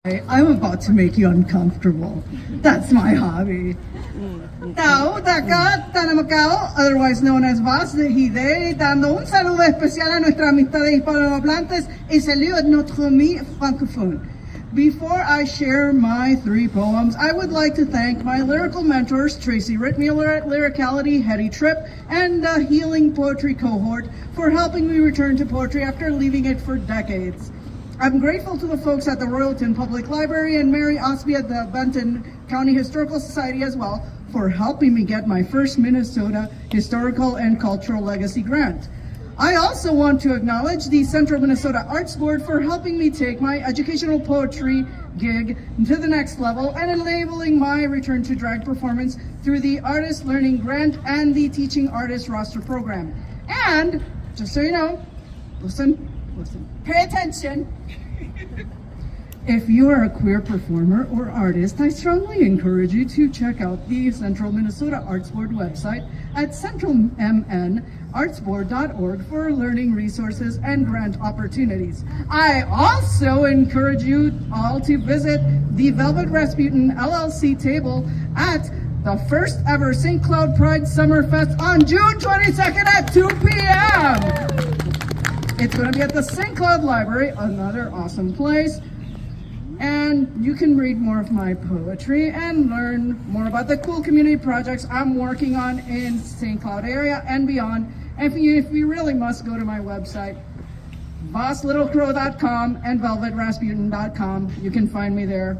I'm about to make you uncomfortable. That's my hobby. Tao, Taca, Tanamacao, otherwise known as Voces de dando un saludo especial a nuestras amistades hispanohablantes et salut à notre ami francophone. Before I share my 3 poems, I would like to thank my lyrical mentors, Tracy Rittmuller at Lyricality, Hetty Tripp, and the Healing Poetry Cohort for helping me return to poetry after leaving it for decades. I'm grateful to the folks at the Royalton Public Library and Mary Osby at the Benton County Historical Society as well for helping me get my first Minnesota Historical and Cultural Legacy grant. I also want to acknowledge the Central Minnesota Arts Board for helping me take my educational poetry gig to the next level and enabling my return to drag performance through the Artist Learning Grant and the Teaching Artist Roster Program. And, just so you know, listen, pay attention. If you are a queer performer or artist, I strongly encourage you to check out the Central Minnesota Arts Board website at centralmnartsboard.org for learning resources and grant opportunities. I also encourage you all to visit the Velvet Rasputin LLC table at the first ever St. Cloud Pride Summer Fest on June 22nd at 2 p.m. It's going to be at the St. Cloud Library, another awesome place. And you can read more of my poetry and learn more about the cool community projects I'm working on in St. Cloud area and beyond. And if you really must, go to my website, bosslittlecrow.com and velvetrasputin.com. You can find me there.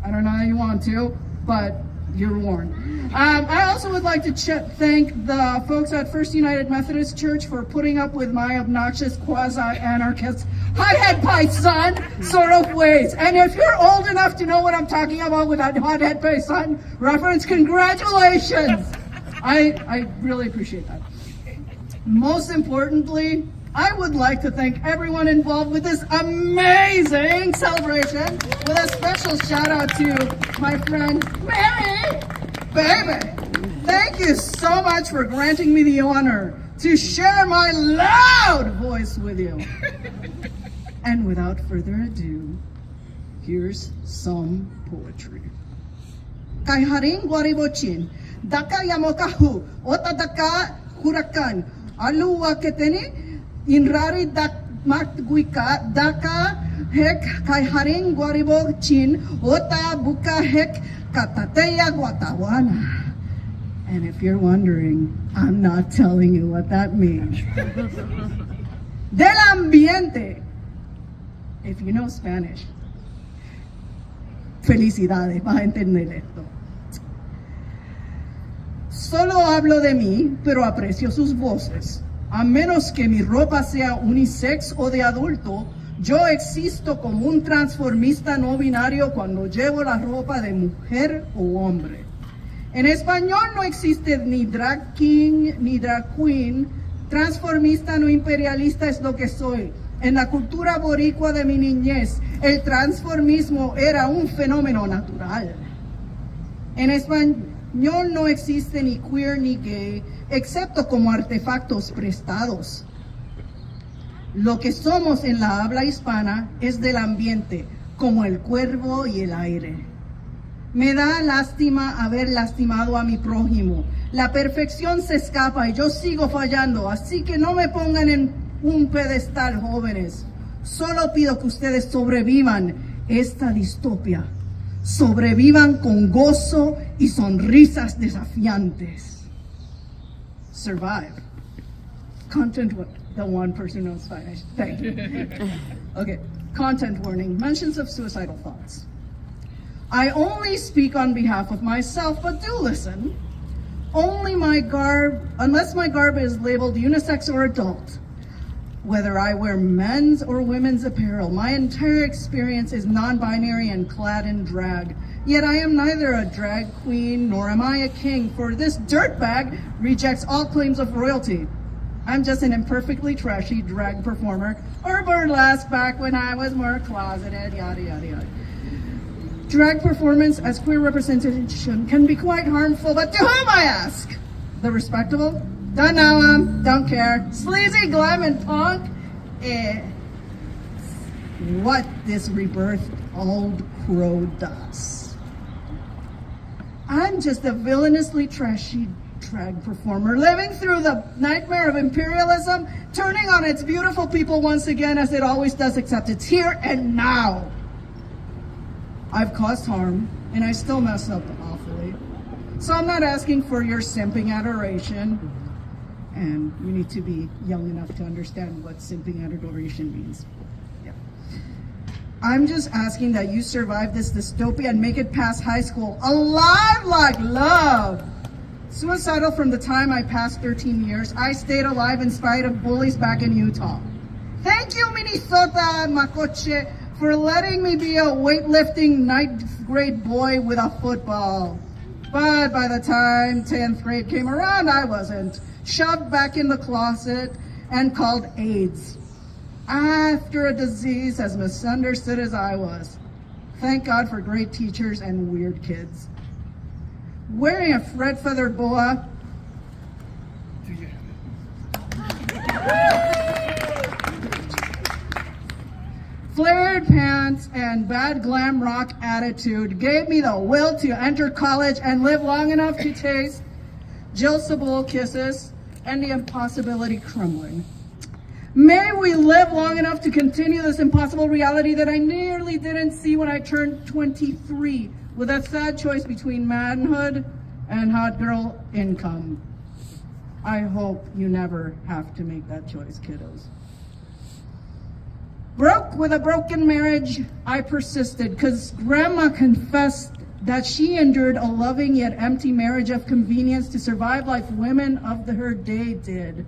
I don't know how you want to, but you're warned. I also would like to thank the folks at First United Methodist Church for putting up with my obnoxious quasi-anarchist hothead pie son sort of ways. And if you're old enough to know what I'm talking about with that hothead pie son reference, congratulations! I really appreciate that. Most importantly, I would like to thank everyone involved with this amazing celebration, with a special shout out to my friend Mary, baby. Thank you so much for granting me the honor to share my loud voice with you. And without further ado, here's some poetry. Kajiarin-guaribo, daka yamoká-ju, yamoká-jurakán, Aluwatékeni, inrarí daka Kajiarin-guaribo, buk'a, katatéya, guatoána. And if you're wondering, I'm not telling you what that means. Del ambiente. If you know Spanish, felicidades, vas a entender esto. Solo hablo de mí, pero aprecio sus voces. A menos que mi ropa sea unisex o de adulto, yo existo como un transformista no binario cuando llevo la ropa de mujer o hombre. En español no existe ni drag king ni drag queen. Transformista no imperialista es lo que soy. En la cultura boricua de mi niñez, el transformismo era un fenómeno natural. En español no existe ni queer ni gay, excepto como artefactos prestados. Lo que somos en la habla hispana es del ambiente, como el cuervo y el aire. Me da lástima haber lastimado a mi prójimo. La perfección se escapa y yo sigo fallando, así que no me pongan en un pedestal, jóvenes. Solo pido que ustedes sobrevivan esta distopia. Sobrevivan con gozo y sonrisas desafiantes. Survive. Content, the one person knows Spanish. Thank you. Okay, content warning. Mentions of suicidal thoughts. I only speak on behalf of myself, but do listen. Unless my garb is labeled unisex or adult, whether I wear men's or women's apparel, my entire experience is non-binary and clad in drag. Yet I am neither a drag queen nor am I a king, for this dirtbag rejects all claims of royalty. I'm just an imperfectly trashy drag performer or burlesque back when I was more closeted, yada, yada, yada. Drag performance as queer representation can be quite harmful, but to whom, I ask? The respectable? Don't know them, don't care. Sleazy, glam, and punk? What this rebirth old crow does. I'm just a villainously trashy drag performer living through the nightmare of imperialism, turning on its beautiful people once again as it always does, except it's here and now. I've caused harm and I still mess up awfully. So I'm not asking for your simping adoration, and you need to be young enough to understand what simping adoration means. Yeah. I'm just asking that you survive this dystopia and make it past high school alive like love. Suicidal from the time I passed 13 years, I stayed alive in spite of bullies back in Utah. Thank you, Minnesota Makoche, for letting me be a weightlifting ninth grade boy with a football. But by the time 10th grade came around, I wasn't. Shoved back in the closet and called AIDS. After a disease as misunderstood as I was. Thank God for great teachers and weird kids. Wearing a red-feathered boa, flared pants and bad glam rock attitude gave me the will to enter college and live long enough to taste Jill Sabol kisses and the impossibility crumbling. May we live long enough to continue this impossible reality that I nearly didn't see when I turned 23, with a sad choice between manhood and hot girl income. I hope you never have to make that choice, kiddos. Broke with a broken marriage, I persisted, because Grandma confessed that she endured a loving yet empty marriage of convenience to survive like women of her day did.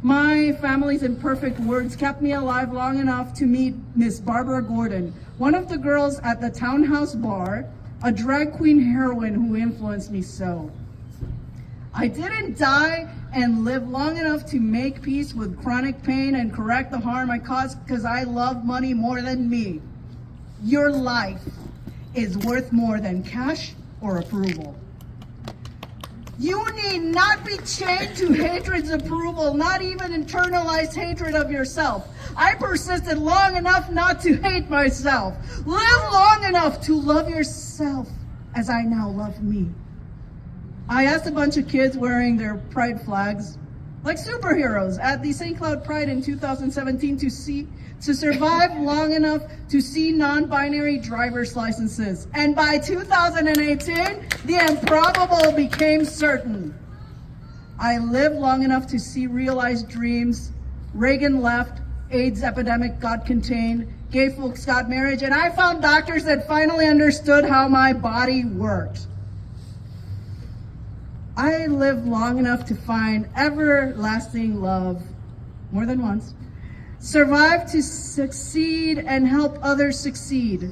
My family's imperfect words kept me alive long enough to meet Miss Barbara Gordon, one of the girls at the Townhouse Bar, a drag queen heroine who influenced me so. I didn't die and live long enough to make peace with chronic pain and correct the harm I caused because I love money more than me. Your life is worth more than cash or approval. You need not be chained to hatred's approval, not even internalized hatred of yourself. I persisted long enough not to hate myself. Live long enough to love yourself as I now love me. I asked a bunch of kids wearing their pride flags, like superheroes, at the St. Cloud Pride in 2017 to survive long enough to see non-binary driver's licenses. And by 2018, the improbable became certain. I lived long enough to see realized dreams. Reagan left, AIDS epidemic got contained, gay folks got marriage, and I found doctors that finally understood how my body worked. I lived long enough to find everlasting love, more than once, survive to succeed and help others succeed.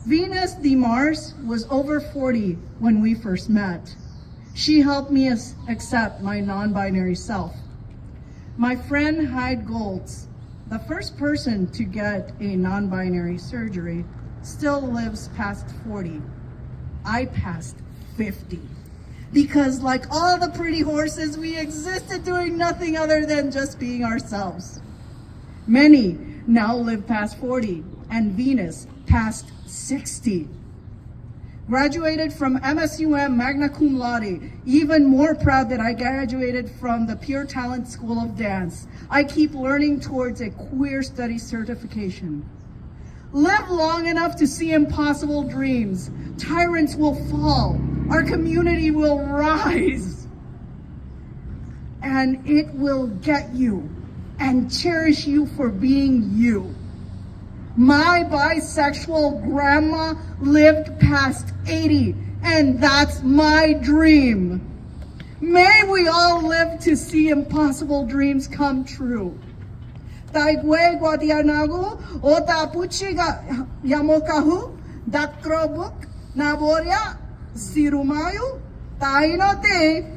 Venus de Mars was over 40 when we first met. She helped me accept my non-binary self. My friend Hyde Goltz, the first person to get a non-binary surgery, still lives past 40. I passed 50. Because like all the pretty horses, we existed doing nothing other than just being ourselves. Many now live past 40, and Venus past 60. Graduated from MSUM magna cum laude, even more proud that I graduated from the Pure Talent School of Dance. I keep learning towards a queer studies certification. Live long enough to see impossible dreams. Tyrants will fall. Our community will rise. And it will get you and cherish you for being you. My bisexual grandma lived past 80, and that's my dream. May we all live to see impossible dreams come true. Taigwe guadianagu o tapuchiga yamoká-ju dakrobuk naboria sirumayu tainote.